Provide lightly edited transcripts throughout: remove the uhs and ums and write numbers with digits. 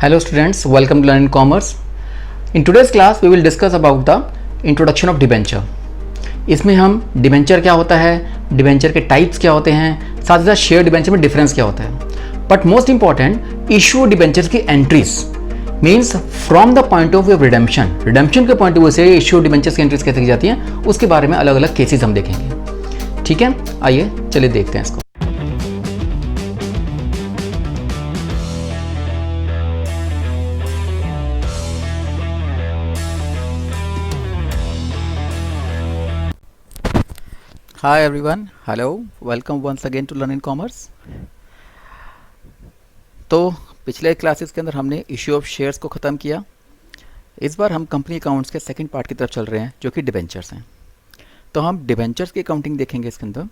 Hello students, welcome to Learn Commerce. In today's class we will discuss about the introduction of debenture. इसमें हम debenture क्या होता है, debenture के types क्या होते हैं, साथ ही साथ शेयर डिबेंचर में डिफरेंस क्या होता है. But most important issue debentures की entries means from the point of view of redemption के पॉइंट ऑफ व्यू से इशू डिबेंचर्स की एंट्रीज कैसे की जाती हैं उसके बारे में अलग अलग केसेस हम देखेंगे. ठीक है, आइए चलिए देखते हैं इसको. Hi everyone, hello, welcome once again to Learn Commerce. तो पिछले क्लासेस के अंदर हमने इश्यू ऑफ शेयर्स को ख़त्म किया. इस बार हम कंपनी अकाउंट्स के सेकंड पार्ट की तरफ चल रहे हैं जो कि डिबेंचर्स हैं. तो हम डिबेंचर्स की अकाउंटिंग देखेंगे इसके अंदर,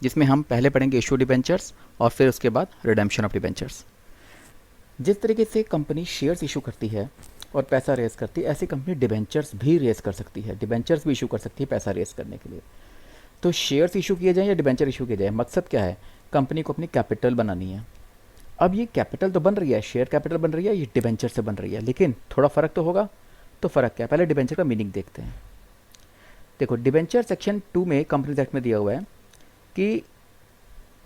जिसमें हम पहले पढ़ेंगे इशू डिबेंचर्स और फिर उसके बाद रिडेम्पशन ऑफ डिबेंचर्स. जिस तरीके से कंपनी शेयर्स इशू करती है और पैसा रेज करती है, ऐसी कंपनी डिबेंचर्स भी रेज कर सकती है, डिबेंचर्स भी इशू कर सकती है पैसा रेज करने के लिए. तो शेयर्स इशू किए जाएं या डिबेंचर इशू किए जाएं, मकसद क्या है, कंपनी को अपनी कैपिटल बनानी है. अब ये कैपिटल तो बन रही है, शेयर कैपिटल बन रही है, ये डिबेंचर से बन रही है, लेकिन थोड़ा फ़र्क तो होगा. तो फ़र्क क्या है, पहले डिबेंचर का मीनिंग देखते हैं. देखो, डिबेंचर सेक्शन 2 में कंपनीज एक्ट में दिया हुआ है कि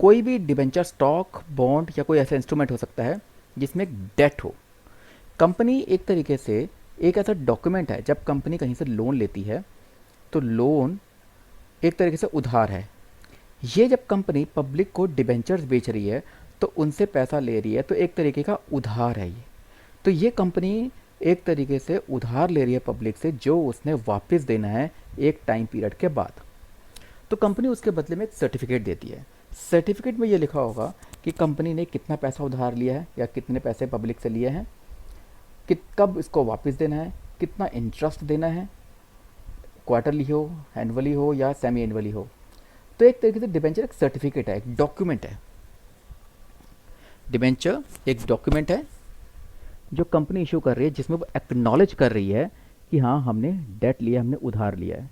कोई भी डिबेंचर स्टॉक, बॉन्ड या कोई ऐसा इंस्ट्रूमेंट हो सकता है जिसमें एक डेट हो. कंपनी एक तरीके से एक ऐसा डॉक्यूमेंट है, जब कंपनी कहीं से लोन लेती है तो लोन एक तरीके से उधार है. ये जब कंपनी पब्लिक को डिबेंचर्स बेच रही है तो उनसे पैसा ले रही है, तो एक तरीके का उधार है ये. तो ये कंपनी एक तरीके से उधार ले रही है पब्लिक से, जो उसने वापस देना है एक टाइम पीरियड के बाद. तो कंपनी उसके बदले में एक सर्टिफिकेट देती है. सर्टिफिकेट में ये लिखा होगा कि कंपनी ने कितना पैसा उधार लिया है या कितने पैसे पब्लिक से लिए हैं, कब इसको वापस देना है, कितना इंटरेस्ट देना है, क्वार्टरली हो, एनुअली हो या सेमी एनुअली हो. तो एक तरीके से डिबेंचर एक सर्टिफिकेट है, एक डॉक्यूमेंट है. डिबेंचर एक डॉक्यूमेंट है जो कंपनी इशू कर रही है, जिसमें वो एक्नॉलेज कर रही है कि हाँ, हमने डेट लिया, हमने उधार लिया है.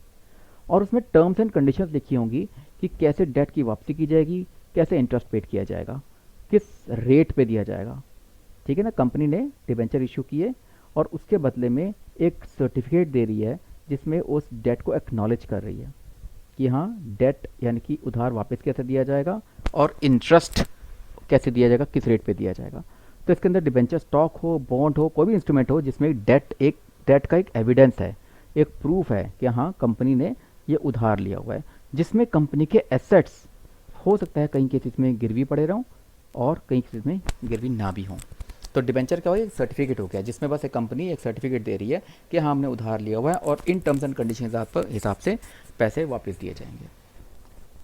और उसमें टर्म्स एंड कंडीशंस लिखी होंगी कि कैसे डेट की वापसी की जाएगी, कैसे इंटरेस्ट पेड किया जाएगा, किस रेट पे दिया जाएगा. ठीक है ना. कंपनी ने डिबेंचर इशू किए और उसके बदले में एक सर्टिफिकेट दे रही है जिसमें उस डेट को एक्नॉलेज कर रही है कि हाँ, डेट यानी कि उधार वापस कैसे दिया जाएगा और इंटरेस्ट कैसे दिया जाएगा, किस रेट पे दिया जाएगा. तो इसके अंदर डिबेंचर स्टॉक हो, बॉन्ड हो, कोई भी इंस्ट्रूमेंट हो जिसमें डेट का एक एविडेंस है, एक प्रूफ है कि हाँ, कंपनी ने ये उधार लिया हुआ है, जिसमें कंपनी के एसेट्स हो सकता है कहीं केसेस में गिरवी पड़े रहूँ और कहीं केसेस में गिरवी ना भी हों. तो डिबेंचर क्या हो, एक सर्टिफिकेट हो गया जिसमें बस एक कंपनी एक सर्टिफिकेट दे रही है कि हाँ, हमने उधार लिया हुआ है और इन टर्म्स एंड कंडीशन हिसाब से पैसे वापस दिए जाएंगे.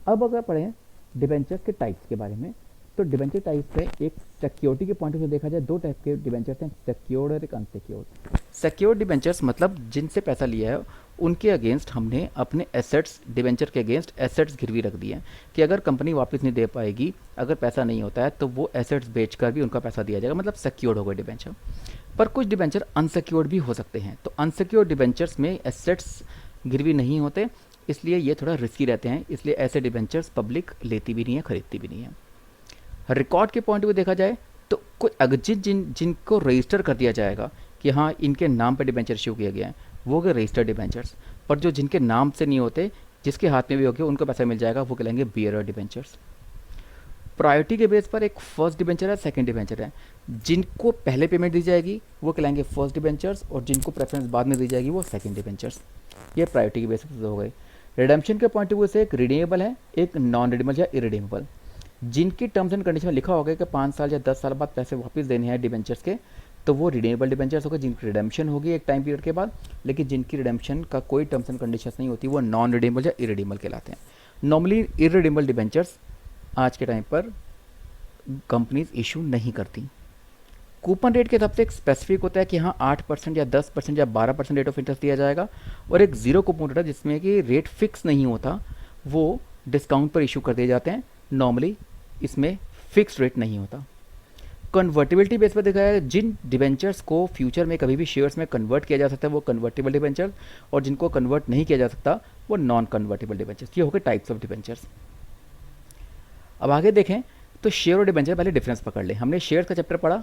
अब अगर पढ़ें डिबेंचर्स के टाइप्स के बारे में, तो डिबेंचर टाइप्स में एक सिक्योरिटी के पॉइंट ऑफ व्यू देखा जाए, दो टाइप के डिबेंचर्स हैं, सिक्योर्ड और एक अनसिक्योर्ड. सिक्योर्ड डिबेंचर्स मतलब जिनसे पैसा लिया है उनके अगेंस्ट हमने अपने एसेट्स, डिबेंचर के अगेंस्ट एसेट्स गिरवी रख दिए हैं कि अगर कंपनी वापस नहीं दे पाएगी, अगर पैसा नहीं होता है, तो वो एसेट्स बेचकर भी उनका पैसा दिया जाएगा, मतलब सिक्योर्ड होगा डिबेंचर. पर कुछ डिबेंचर अनसिक्योर्ड भी हो सकते हैं. तो अनसिक्योर्ड डिबेंचर्स में एसेट्स गिरवी नहीं होते, इसलिए ये थोड़ा रिस्की रहते हैं, इसलिए ऐसे डिबेंचर्स पब्लिक लेती भी नहीं है, खरीदती भी नहीं है. रिकॉर्ड के पॉइंट ऑफ व्यू देखा जाए तो कुछ अगर जिनको रजिस्टर कर दिया जाएगा कि हाँ, इनके नाम पर डिबेंचर इशू किया गया है, वो गए रजिस्टर्ड डिबेंचर्स. पर जो जिनके नाम से नहीं होते, जिसके हाथ में भी हो गया, उनको पैसा मिल जाएगा, वो कहलाएंगे बियरर डिबेंचर्स. प्रायोरिटी के बेस पर एक फर्स्ट डिबेंचर है, सेकंड डिबेंचर है. जिनको पहले पेमेंट दी जाएगी वो कहलाएंगे फर्स्ट डिबेंचर्स और जिनको प्रेफरेंस बाद में दी जाएगी वो सेकंड डिबेंचर्स. ये प्रायोरिटी के बेस पर हो गए. रिडेम्पशन के पॉइंट ऑफ व्यू से एक रिडीमेबल है, एक नॉन रिडीमेबल या इरिडीमेबल. जिनकी टर्म्स एंड कंडीशन में लिखा होगा कि 5 साल या 10 साल बाद पैसे वापस देने हैं डिबेंचर्स के, तो वो रिडीमेबल डिबेंचर्स होगा, जिनकी रिडेम्पशन होगी एक टाइम पीरियड के बाद. लेकिन जिनकी रिडेम्पशन का कोई टर्म्स एंड कंडीशंस नहीं होती, वो नॉन रिडीमेबल या इरिडीमेबल कहलाते हैं. नॉर्मली इरिडीमेबल डिबेंचर्स आज के टाइम पर कंपनीज इशू नहीं करती. कूपन रेट के हिसाब से एक स्पेसिफिक होता है कि हाँ, 8% या 10% या 12% रेट ऑफ इंटरेस्ट दिया जाएगा, और एक जीरो कूपन रेट है जिसमें कि रेट फिक्स नहीं होता, वो डिस्काउंट पर इशू कर दिए जाते हैं. नॉर्मली इसमें फिक्स रेट नहीं होता. कन्वर्टिबिलिटी बेस पर देखा है, जिन डिबेंचर्स को फ्यूचर में कभी भी शेयर्स में कन्वर्ट किया जा सकता है वो कन्वर्टेबल डिबेंचर्स, और जिनको कन्वर्ट नहीं किया जा सकता वो नॉन कन्वर्टेबल डिबेंचर्स. ये हो गए टाइप्स ऑफ डिबेंचर्स. अब आगे देखें तो शेयर और डिबेंचर, पहले डिफरेंस पकड़ लें. हमने शेयर का चैप्टर पढ़ा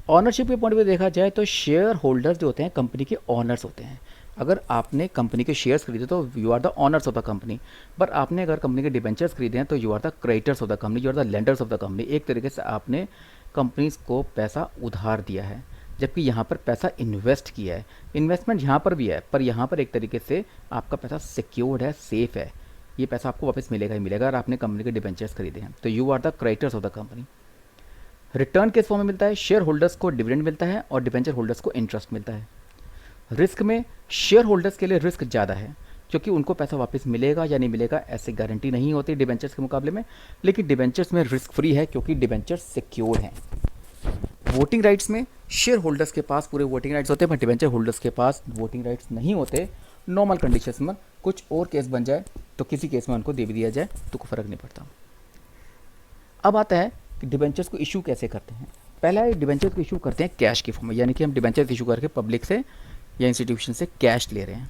ऑनरशिप के पॉइंट पे देखा जाए तो शेयर होल्डर्स जो होते हैं कंपनी के ऑनर्स होते हैं। अगर आपने कंपनी के शेयर्स खरीदे तो you are the owners of the company, पर आपने अगर कंपनी के डिबेंचर्स खरीदे हैं तो you are the creditors of the company, you are the lenders of the company. एक तरीके से आपने कंपनीज को पैसा उधार दिया है, जबकि यहाँ पर पैसा इन्वेस्ट किया है। इन्वेस्टमेंट यहाँ पर भी है, पर यहाँ पर एक तरीके से आपका पैसा सिक्योर्ड है, सेफ है, ये पैसा आपको वापस मिलेगा ही मिलेगा अगर आपने कंपनी के डिबेंचर्स खरीदे हैं। तो you are the creditors of the company. Return किस फॉर्म में मिलता है? शेयर होल्डर्स को डिविडेंड मिलता है और डिबेंचर होल्डर्स को इंटरेस्ट मिलता है। रिस्क में शेयर होल्डर्स के लिए रिस्क ज़्यादा है, क्योंकि उनको पैसा वापस मिलेगा या नहीं मिलेगा ऐसी गारंटी नहीं होती डिबेंचर्स के मुकाबले में। लेकिन डिबेंचर्स में रिस्क फ्री है, क्योंकि डिबेंचर्स सिक्योर हैं। वोटिंग राइट्स में शेयर होल्डर्स के पास पूरे वोटिंग राइट्स होते हैं, पर डिबेंचर होल्डर्स के पास वोटिंग राइट्स नहीं होते। नॉर्मल कंडीशंस में कुछ और केस बन जाए तो किसी केस में उनको दे भी दिया जाए तो कोई फ़र्क नहीं पड़ता। अब आता है कि डिबेंचर्स को इशू कैसे करते हैं। पहला है डिबेंचर्स को इशू करते हैं कैश की फॉर्म में, यानी कि हम डिबेंचर्स इशू करके पब्लिक से या इंस्टीट्यूशन से कैश ले रहे हैं।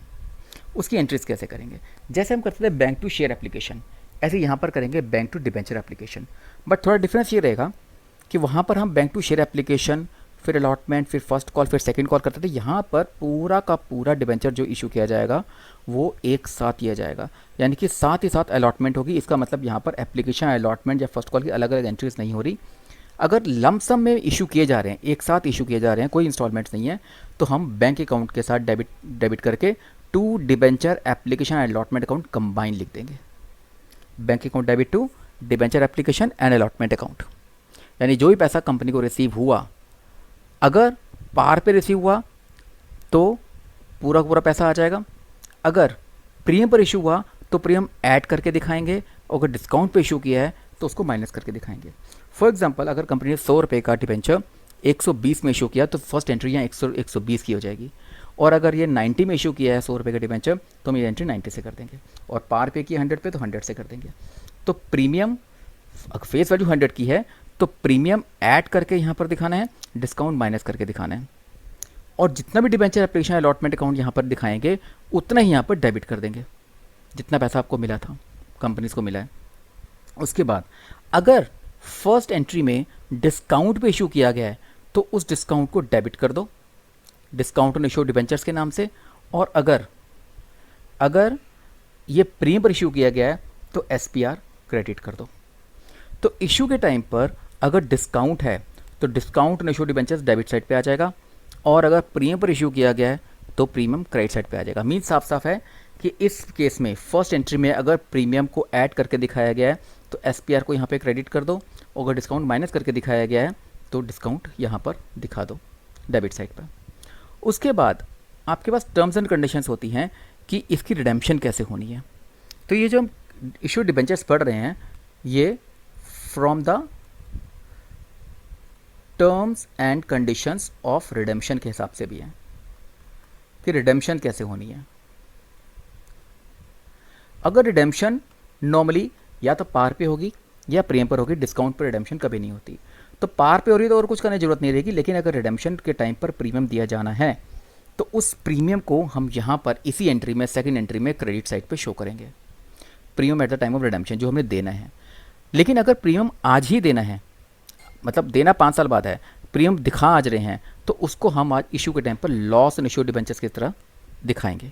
उसकी एंट्रीज कैसे करेंगे? जैसे हम करते थे बैंक टू शेयर एप्लीकेशन, ऐसे यहाँ पर करेंगे bank to debenture application. But थोड़ा डिफरेंस ये रहेगा कि वहाँ पर हम बैंक टू शेयर एप्लीकेशन, फिर अलॉटमेंट, फिर फर्स्ट कॉल, फिर सेकंड कॉल करते थे। यहाँ पर पूरा का पूरा डिबेंचर जो इशू किया जाएगा वो एक साथ किया जाएगा, यानी कि साथ ही साथ अलॉटमेंट होगी। इसका मतलब यहाँ पर एप्लीकेशन, अलॉटमेंट या फर्स्ट कॉल की अलग अलग एंट्रीज नहीं हो रही। अगर लमसम में इशू किए जा रहे हैं, एक साथ इशू किए जा रहे हैं, कोई इंस्टॉलमेंट्स नहीं है, तो हम बैंक अकाउंट के साथ डेबिट करके to debenture application allotment account combine लिख देंगे। Bank account debit to debenture application and allotment account, यानी जो भी पैसा कंपनी को रिसीव हुआ, अगर पार पे रिसीव हुआ तो पूरा का पूरा पैसा आ जाएगा। अगर प्रीमियम पर इशू हुआ तो प्रीमियम ऐड करके दिखाएंगे, और अगर डिस्काउंट पे इशू किया है तो उसको माइनस करके दिखाएंगे। फॉर एग्जांपल, अगर कंपनी ने 100 रुपये का डिबेंचर 120 में इशू किया तो फर्स्ट एंट्री यहाँ 120 की हो जाएगी। और अगर ये 90 में इशू किया है 100 रुपये का डिबेंचर तो हम ये एंट्री 90 से कर देंगे, और पार पे किया 100 पे तो 100 से कर देंगे। तो प्रीमियम फेस वैल्यू 100 की है तो प्रीमियम ऐड करके यहाँ पर दिखाना है, डिस्काउंट माइनस करके दिखाना है, और जितना भी डिबेंचर एप्लीकेशन अलॉटमेंट अकाउंट यहाँ पर दिखाएंगे उतना ही यहाँ पर डेबिट कर देंगे, जितना पैसा आपको मिला था, कंपनीज को मिला है। उसके बाद अगर फर्स्ट एंट्री में डिस्काउंट पे इशू किया गया है तो उस डिस्काउंट को डेबिट कर दो, डिस्काउंट ऑन इशू डिबेंचर्स के नाम से। और अगर ये प्रीमियम पर इशू किया गया है तो एसपीआर क्रेडिट कर दो। तो इशू के टाइम पर अगर डिस्काउंट है तो discount on issue debentures debit side पे आ जाएगा, और अगर प्रीमियम पर इशू किया गया है तो प्रीमियम क्रेडिट साइड पे आ जाएगा। मीन साफ साफ है कि इस केस में फर्स्ट एंट्री में अगर प्रीमियम को ऐड करके दिखाया गया है तो एसपीआर को यहाँ पे क्रेडिट कर दो, और अगर डिस्काउंट माइनस करके दिखाया गया है तो डिस्काउंट यहाँ पर दिखा दो डेबिट साइड पर। उसके बाद आपके पास टर्म्स एंड कंडीशंस होती हैं कि इसकी रिडेम्पशन कैसे होनी है। तो ये जो हम इशू डिबेंचर्स पढ़ रहे हैं ये from the terms and conditions of redemption के हिसाब से भी है कि रिडेम्पशन कैसे होनी है। अगर रिडेम्पशन नॉर्मली या तो पार पे होगी या प्रीमियम पर होगी, डिस्काउंट पर रिडेम्पशन कभी नहीं होती। तो पार पे हो रही तो और कुछ करने की जरूरत नहीं रहेगी, लेकिन अगर रिडेम्पशन के टाइम पर प्रीमियम दिया जाना है तो उस प्रीमियम को हम यहाँ पर इसी एंट्री में, सेकंड एंट्री में क्रेडिट साइड पे शो करेंगे, premium at the time of redemption जो हमने देना है। लेकिन अगर प्रीमियम आज ही देना है, मतलब देना 5 साल बाद है, प्रीमियम दिखा आज रहे हैं, तो उसको हम आज इशू के टाइम पर लॉस एंड इशू डिबेंचर्स की तरह दिखाएंगे।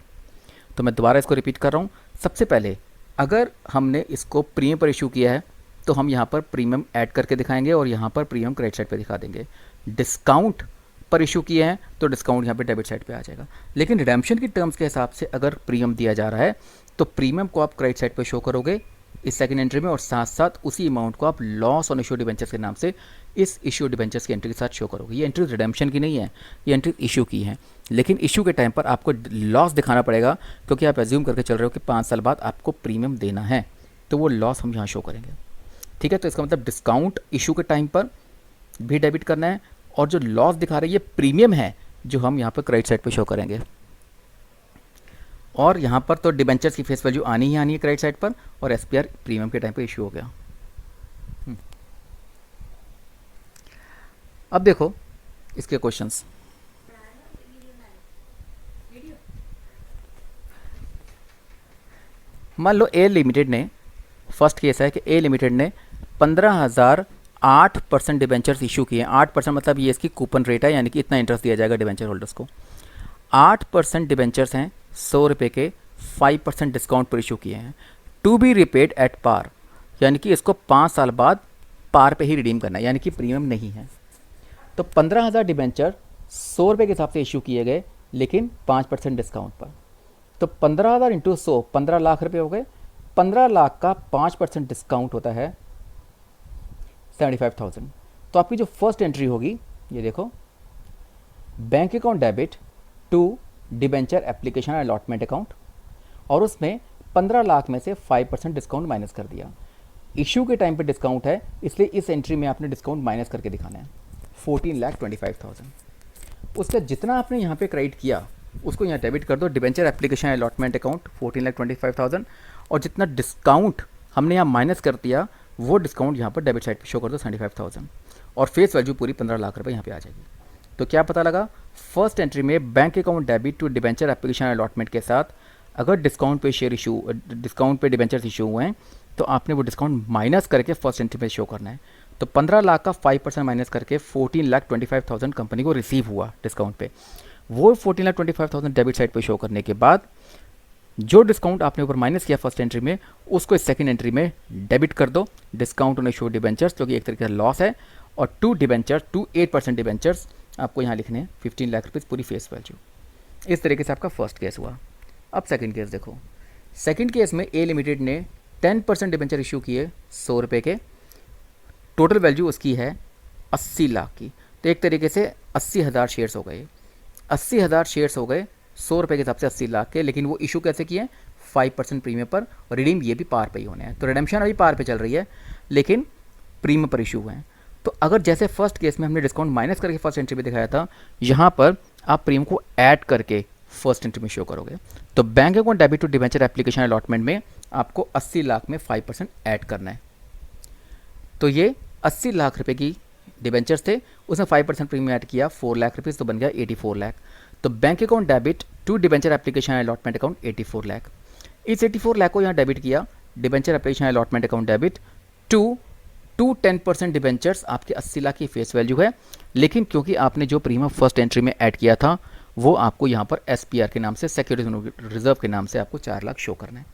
तो मैं दोबारा इसको रिपीट कर रहा हूँ। सबसे पहले अगर हमने इसको प्रीमियम पर इशू किया है तो हम यहाँ पर प्रीमियम ऐड करके दिखाएंगे, और यहाँ पर प्रीमियम क्रेडिट साइड पे दिखा देंगे। डिस्काउंट पर इशू किए हैं तो डिस्काउंट यहाँ पे डेबिट साइड पे आ जाएगा। लेकिन रिडेम्पशन की टर्म्स के हिसाब से अगर प्रीमियम दिया जा रहा है तो प्रीमियम को आप क्रेडिट साइड पे शो करोगे इस सेकंड एंट्री में, और साथ साथ उसी अमाउंट को आप लॉस ऑन इशू डिबेंचर्स के नाम से इस इशू डिबेंचर्स की एंट्री के साथ शो करोगे। ये एंट्री रिडेम्पशन की नहीं है, ये एंट्री इशू की है। लेकिन इशू के टाइम पर आपको लॉस दिखाना पड़ेगा, क्योंकि आप एज्यूम करके चल रहे हो कि 5 साल बाद आपको प्रीमियम देना है, तो वो लॉस हम यहाँ शो करेंगे। ठीक है, तो इसका मतलब डिस्काउंट इशू के टाइम पर भी डेबिट करना है, और जो लॉस दिखा रहे हैं ये प्रीमियम है जो हम यहाँ पर क्रेडिट साइड पे शो करेंगे। और यहाँ पर तो डिबेंचर्स की फेस वैल्यू आनी ही आनी है क्रेडिट साइड पर, और एसपीआर प्रीमियम के टाइम पे इशू हो गया। अब देखो इसके क्वेश्चंस। मान लो ए लिमिटेड ने, फर्स्ट केस है कि ए लिमिटेड ने 15,000 8% डिबेंचर्स इशू किए हैं। 8% मतलब ये इसकी कूपन रेट है, यानी कि इतना इंटरेस्ट दिया जाएगा डिबेंचर होल्डर्स को। 8% डिबेंचर्स हैं 100 रुपये के, 5% डिस्काउंट पर इशू किए हैं। To be repaid at par, यानी कि इसको 5 साल बाद पार पे ही रिडीम करना है, यानी कि प्रीमियम नहीं है। तो 15,000 डिबेंचर 100 रुपये के हिसाब से इशू किए गए, लेकिन 5% डिस्काउंट पर। तो 15,000 इंटू 100, 15 लाख रुपये हो गए। 15 लाख का 5% डिस्काउंट होता है 75,000। तो आपकी जो फर्स्ट एंट्री होगी, ये देखो, bank account debit to debenture application allotment account, और उसमें 15 लाख में से 5% डिस्काउंट माइनस कर दिया। इशू के टाइम पे डिस्काउंट है, इसलिए इस एंट्री में आपने डिस्काउंट माइनस करके दिखाना है 14,25,000। उसका जितना आपने यहाँ पे क्रेडिट किया उसको यहाँ डेबिट कर दो, डिबेंचर एप्लीकेशन अलॉटमेंट अकाउंट 14,25,000, और जितना डिस्काउंट हमने यहाँ माइनस कर दिया वो डिस्काउंट यहाँ पर डेबिट साइड पे शो कर दो 75,000, और फेस वैल्यू पूरी 15 लाख रुपए यहाँ पे आ जाएगी। तो क्या पता लगा, फर्स्ट एंट्री में bank account debit to debenture application allotment के साथ अगर डिस्काउंट पे शेयर इशू, डिस्काउंट पे डिबेंचर्स इशू हुए हैं, तो आपने वो डिस्काउंट माइनस करके फर्स्ट एंट्री पे शो करना है। तो 15 लाख का 5% माइनस करके 14,25,000 कंपनी को रिसीव हुआ डिस्काउंट पे। वो 14,25,000 डेबिट साइड पे शो करने के बाद जो डिस्काउंट आपने ऊपर माइनस किया फर्स्ट एंट्री में, उसको इस सेकंड एंट्री में डेबिट कर दो, डिस्काउंट ऑन इशू डिबेंचर्स, जो कि एक तरीके से लॉस है, और टू डिबेंचर टू 8% डिबेंचर्स आपको यहाँ लिखने हैं 15 लाख रुपीज़ पूरी फेस वैल्यू। इस तरीके से आपका फर्स्ट केस हुआ। अब सेकंड केस देखो। सेकंड केस में ए लिमिटेड ने 10% डिबेंचर इशू किए 100 रुपये के, टोटल वैल्यू उसकी है 80 लाख की। तो एक तरीके से 80,000 शेयर्स हो गए, 80,000 शेयर्स हो गए 100 रुपये के हिसाब से 80 लाख के, लेकिन वो इशू कैसे किए, 5% प्रीमियम पर, और रिडीम ये भी पार पे ही होने हैं। तो रिडेम्पशन अभी पार पे चल रही है, लेकिन प्रीमियम पर इशू हुए हैं। तो अगर जैसे फर्स्ट केस में हमने डिस्काउंट माइनस करके फर्स्ट एंट्री में दिखाया था, यहाँ पर आप प्रीमियम को ऐड करके फर्स्ट एंट्री में शो करोगे। तो bank account debit to debenture application allotment में आपको 80 लाख में 5% ऐड करना है। तो ये 80 लाख रुपए की डिबेंचर्स थे, उसमें 5% प्रीमियम ऐड किया 4 लाख रुपीज़, तो बन गया 84 लाख। तो bank account debit to debenture application allotment account 84 lakh. इस 84 लाख को यहाँ डेबिट किया, debenture application allotment account debit to 10% debentures आपके 80 लाख की फेस वैल्यू है, लेकिन क्योंकि आपने जो प्रीमियम फर्स्ट एंट्री में ऐड किया था वो आपको यहाँ पर SPR के नाम से, सिक्योरिटी रिजर्व के नाम से आपको 4 लाख शो करना है।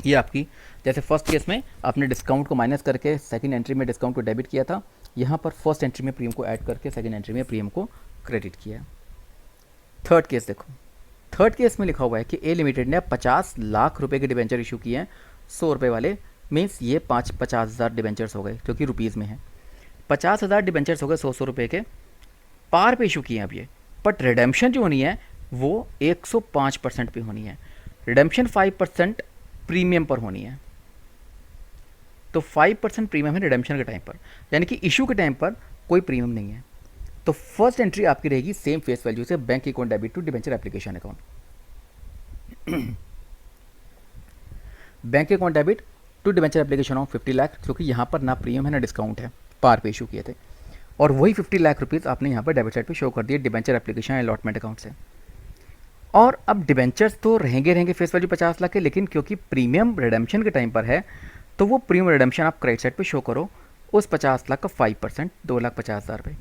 ये आपकी, जैसे फर्स्ट केस में आपने डिस्काउंट को माइनस करके सेकंड एंट्री में डिस्काउंट को डेबिट किया था, यहाँ पर फर्स्ट एंट्री में प्रीमियम को ऐड करके सेकंड एंट्री में प्रीमियम को क्रेडिट किया है। थर्ड केस देखो। थर्ड केस में लिखा हुआ है कि ए लिमिटेड ने 50 लाख रुपए के डिबेंचर इशू किए हैं 100 रुपये वाले, मीन्स ये 50,000 डिबेंचर्स हो गए, क्योंकि रुपीज़ में है। 50,000 डिबेंचर्स हो गए 100 रुपये के, पार पे इशू किए हैं अब ये, बट रिडेम्पशन जो होनी है वो 105% पे होनी है। रिडेम्पशन 5% प्रीमियम पर होनी है। तो 5% प्रीमियम है रिडेम्पशन के टाइम पर, यानी कि इशू के टाइम पर कोई प्रीमियम नहीं है। तो फर्स्ट एंट्री आपकी रहेगी सेम फेस वैल्यू से, bank account debit to debenture application account. Bank account debit to debenture application of 50 lakh, क्योंकि यहाँ पर ना प्रीमियम है ना डिस्काउंट है, पार पे इशू किए थे, और वही 50 लाख रुपीज़ आपने यहाँ पर डेबिट साइड पे शो कर दिए डिबेंचर एप्लीकेशन अलॉटमेंट अकाउंट से। और अब डिबेंचर्स तो रहेंगे फिर वैल्यू 50 लाख के, लेकिन क्योंकि प्रीमियम रिडेम्पशन के टाइम पर है तो वो प्रीमियम रिडेम्पशन आप क्रेडिट साइड पे शो करो उस 50 लाख का 5%, 2,50,000 रुपये।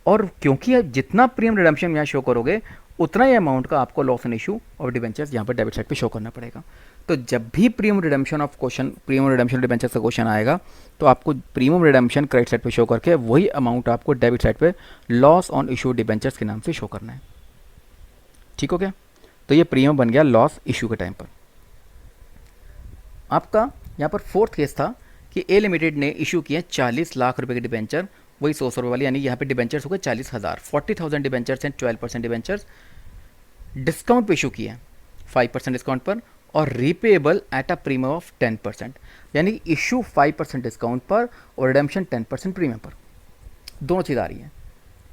और क्योंकि अब जितना प्रीमियम रिडेम्पशन यहाँ शो करोगे उतना ही अमाउंट का आपको लॉस एंड इशू और डिबेंचर्स यहाँ पर डेबिट साइड पे शो करना पड़ेगा। तो जब भी premium redemption of question, premium redemption debentures का क्वेश्चन आएगा तो आपको प्रीमियम रिडेम्पशन क्रेडिट साइड पे शो करके वही अमाउंट आपको डेबिट साइड पे लॉस ऑन इशू डिबेंचर्स के नाम से शो करना है। ठीक हो गया? तो ये प्रीमियम बन गया लॉस इशू के टाइम पर। आपका यहाँ पर फोर्थ केस था कि ए लिमिटेड ने इशू किए 40 लाख रुपए के डिबेंचर, वही 100 रुपये वाली, यानी यहाँ पे डिबेंचर्स हो गए 40,000, 40,000 डिबेंचर्स एंड 12% डिबेंचर्स डिस्काउंट पे इशू किए हैं 5% डिस्काउंट पर, और repayable at a premium of 10%, यानी इशू 5% डिस्काउंट पर और रिडेम्पशन 10% प्रीमियम पर, दोनों चीज़ आ रही हैं।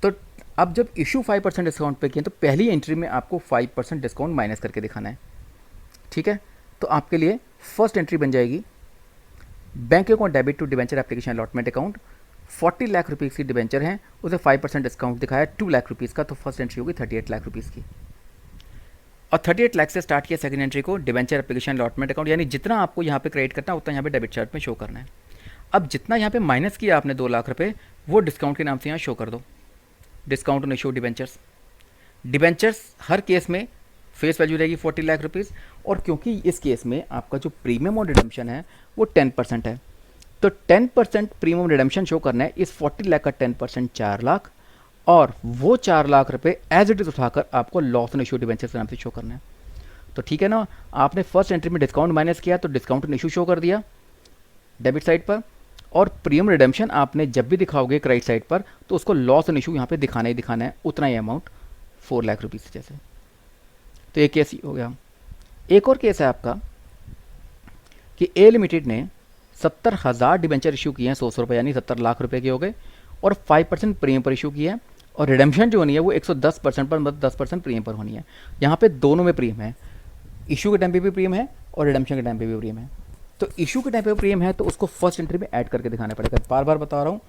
तो अब जब इशू 5% डिस्काउंट पे किए तो पहली एंट्री में आपको 5% डिस्काउंट माइनस करके दिखाना है। ठीक है? तो आपके लिए फर्स्ट एंट्री बन जाएगी bank account debit to debenture application allotment account, 40 lakh rupees की डिबेंचर है, उसे 5% डिस्काउंट दिखाया 2 लाख रुपीज़ का, तो फर्स्ट एंट्री होगी 38 लाख रुपीज़ की। और 38 लाख से स्टार्ट किया सेकंड एंट्री को डिबेंचर एप्लीकेशन अलॉटमेंट अकाउंट, यानी जितना आपको यहाँ पे क्रेडिट करना है उतना यहाँ पे डेबिट चार्ट में शो करना है। अब जितना यहाँ पे माइनस किया आपने 2 लाख रुपए, वो डिस्काउंट के नाम से यहाँ शो कर दो। Discount on issue debentures. Debentures her case में फेस वैल्यू रहेगी 40 लाख रुपीज़, और क्योंकि इस केस में आपका जो प्रीमियम ऑन रिडम्पशन है वो 10% है, तो 10% प्रीमियम रिडम्पशन शो करना है। इस 40 लाख का 10% 4 लाख, और वो 4 लाख रुपए एज इट इज़ उठाकर आपको लॉस ऑन इशू डिबेंचर्स के नाम से शो करना है। तो ठीक है ना, आपने फर्स्ट एंट्री में डिस्काउंट माइनस किया तो डिस्काउंट ऑन इशू शो कर दिया डेबिट साइड पर, और प्रीमियम रिडम्पशन आपने जब भी दिखाओगे क्रेडिट साइड पर तो उसको लॉस ऑन इशू यहाँ पे दिखाना ही दिखाना है, उतना ही अमाउंट 4 लाख रुपीज़ जैसे। तो ये केस हो गया। एक और केस है आपका कि ए लिमिटेड ने 70,000 डिबेंचर इशू किए हैं 100 रुपये, यानी 70 लाख रुपए के हो गए, और 5% प्रीमियम पर इशू किया है, और रिडम्पशन जो होनी है वो 110% पर, मतलब 10% प्रीमियम पर होनी है। यहाँ पे दोनों में प्रीमियम है, इशू के टाइम पे भी प्रीमियम है और रिडम्पशन के टाइम पे भी प्रीमियम है। तो इशू के टाइम पे प्रीमियम है तो उसको फर्स्ट एंट्री में ऐड करके दिखाना पड़ेगा। बार बार बता रहा हूँ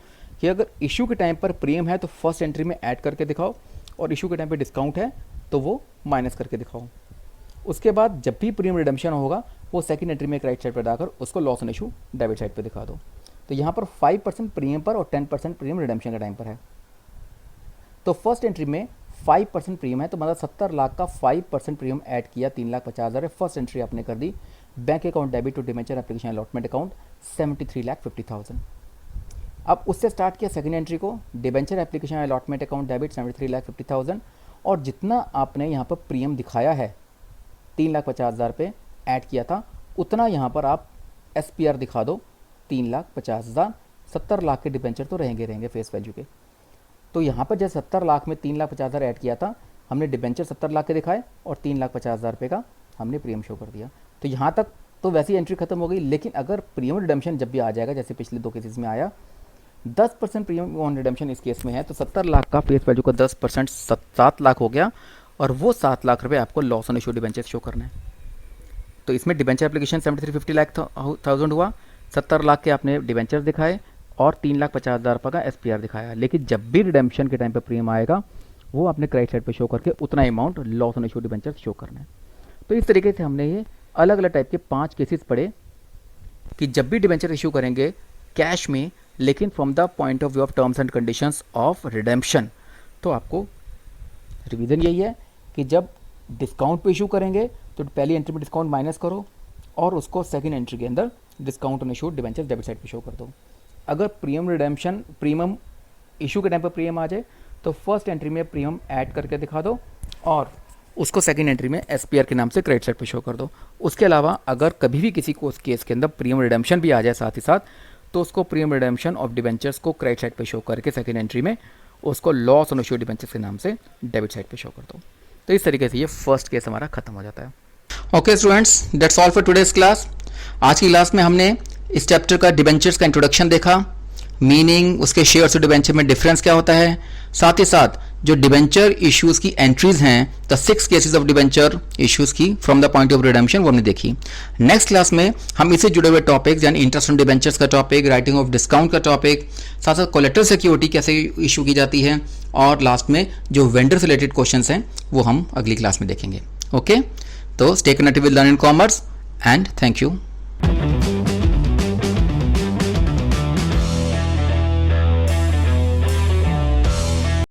कि अगर इशू के टाइम पर प्रीमियम है तो फर्स्ट एंट्री में ऐड करके दिखाओ, और इशू के टाइम पे डिस्काउंट है तो वो माइनस करके दिखाओ। उसके बाद जब भी प्रीमियम रिडम्पशन होगा वो सेकंड एंट्री में राइट साइड पर डालकर उसको loss on issue debit side पर दिखा दो। तो यहाँ पर 5% प्रीमियम पर और 10% प्रीमियम रिडम्पशन के टाइम पर है। तो फर्स्ट एंट्री में 5% प्रीमियम है, तो मतलब 70 लाख का 5% प्रीमियम ऐड किया, 3,50,000 है। फर्स्ट एंट्री आपने कर दी। Bank account debit to debenture application allotment account 73,50,000। अब उससे स्टार्ट किया सेकंड एंट्री को, debenture application allotment account debit 73,50,000, और जितना आपने यहाँ पर प्रीमियम दिखाया है 3,50,000 पे ऐड किया था, उतना यहाँ पर आप SPR दिखा दो 3,50,000। 70 लाख के डिबेंचर तो रहेंगे फेस वैल्यू के। तो यहाँ पर जैसे 70 लाख में 3,50,000 ऐड किया था, हमने डिबेंचर 70 लाख के दिखाए और 3,50,000 रुपये का हमने प्रीमियम शो कर दिया। तो यहाँ तक तो वैसी एंट्री खत्म हो गई। लेकिन अगर प्रीमियम रिडम्पशन जब भी आ जाएगा, जैसे पिछले 2 केसेस में आया, 10% प्रीमियम ऑन रिडम्पशन इस केस में है, तो 70 लाख का फेस वैल्यू का 10% 7 लाख हो गया, और वो 7 लाख रुपये आपको loss on issue debenture show करना है। तो इसमें डिबेंचर एप्लीकेशन 73,50,000 हुआ, 70 लाख के आपने डिबेंचर दिखाए और 3,50,000 रुपये का SPR दिखाया। लेकिन जब भी रिडम्पशन के टाइम पे प्रीमियम आएगा वो आपने क्रेडिट साइड पे शो करके उतना amount loss on issue debenture show करना है। तो इस तरीके से हमने ये अलग अलग टाइप के 5 केसेस पढ़े कि जब भी डिबेंचर इशू करेंगे कैश में, लेकिन from the point of view of terms and conditions of redemption, तो आपको रिवीजन यही है कि जब डिस्काउंट पे इशू करेंगे तो पहली एंट्री में डिस्काउंट माइनस करो और उसको सेकंड एंट्री के अंदर discount on issue debenture debit side पे शो कर दो। अगर प्रीमियम रिडेम्पशन प्रीमियम इशू के टाइम पर प्रीमियम आ जाए तो फर्स्ट एंट्री में प्रीमियम ऐड करके दिखा दो और उसको सेकंड एंट्री में SPR के नाम से क्रेडिट साइड पे शो कर दो। उसके अलावा अगर कभी भी किसी को उस केस के अंदर प्रीमियम रिडेम्पशन भी आ जाए साथ ही साथ, तो उसको प्रीमियम रिडेम्पशन ऑफ डिबेंचर्स को क्रेडिट साइड पे शो करके सेकंड एंट्री में उसको लॉस ऑन इशू डिबेंचर्स के नाम से डेबिट साइड पे शो कर दो। तो इस तरीके से ये फर्स्ट केस हमारा खत्म हो जाता है। Okay students, that's all for today's class. आज की क्लास में हमने इस चैप्टर का डिबेंचर्स का इंट्रोडक्शन देखा, मीनिंग, उसके शेयर्स और डिबेंचर में डिफरेंस क्या होता है, साथ ही साथ जो डिबेंचर इश्यूज की एंट्रीज हैं, the 6 cases of debenture issues की from the point of redemption, वो हमने देखी। नेक्स्ट क्लास में हम इससे जुड़े हुए टॉपिक्स यानी इंटरेस्ट ऑन डिबेंचर्स का टॉपिक, राइटिंग ऑफ डिस्काउंट का टॉपिक, साथ साथ कोलेटरल सिक्योरिटी कैसे इशू की जाती है, और लास्ट में जो वेंडर से रिलेटेड क्वेश्चंस हैं वो हम अगली क्लास में देखेंगे। ओके, तो stay connected with learn in commerce and thank you.